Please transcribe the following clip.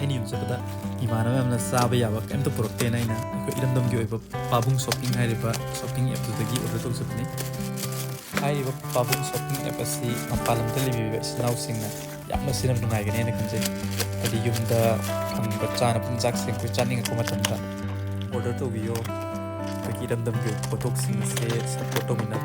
ꯑꯩꯅ ꯌꯨꯝ ꯆꯠꯄꯗ ꯏꯃꯥꯟꯅꯕ ꯌꯥꯝꯅ ꯆꯥꯕ ꯌꯥꯕ ꯀꯩꯝꯇ ꯄꯨꯔꯛꯇꯦꯅ ꯑꯩꯅ ꯑꯩꯈꯣꯏ ꯏꯔꯝꯗꯝꯒꯤ ꯑꯣꯏꯕ ꯄꯥꯕꯨꯡ ꯁꯣꯞꯄꯤꯡ ꯍꯥꯏꯔꯤꯕ ꯁꯣꯞꯄꯤꯡ ꯑꯦꯞꯇꯨꯗꯒꯤ ꯑꯣꯔꯗꯔ ꯇꯧꯖꯕꯅꯤ ꯍꯥꯏꯔꯤꯕ ꯄꯥꯕꯨꯡ ꯁꯣꯞꯄꯤꯡ ꯑꯦꯞ ꯑꯁꯤ ꯃꯄꯥꯟ ꯂꯝꯗ ꯂꯩꯕꯤꯕ ꯏꯆꯤꯜ ꯏꯅꯥꯎꯁꯤꯡꯅ ꯌꯥꯝꯅ ꯁꯤꯖꯤꯟꯅꯕ ꯅꯨꯡꯉꯥꯏꯒꯅꯤ ꯍꯥꯏꯅ ꯈꯟꯖꯩ ꯍꯥꯏꯗꯤ ꯌꯨꯝꯗ ꯐꯪꯕ ꯆꯥꯅꯕ ꯆꯤꯟꯖꯥꯛꯁꯤꯡ ꯑꯩꯈꯣꯏ ꯆꯥꯅꯤꯡꯉꯛꯄ ꯃꯇꯝꯗ ꯑꯣꯔꯗꯔ ꯇꯧꯕꯤꯌꯣ ꯑꯩꯈꯣꯏꯒꯤ ꯏꯔꯝꯗꯝꯒꯤ ꯑꯣꯏꯕ ꯄꯣꯠꯊꯣꯛꯁꯤꯡ ꯑꯁꯦ ꯁꯞꯄꯣꯔꯠ ꯇꯧꯃꯤꯟꯅꯕ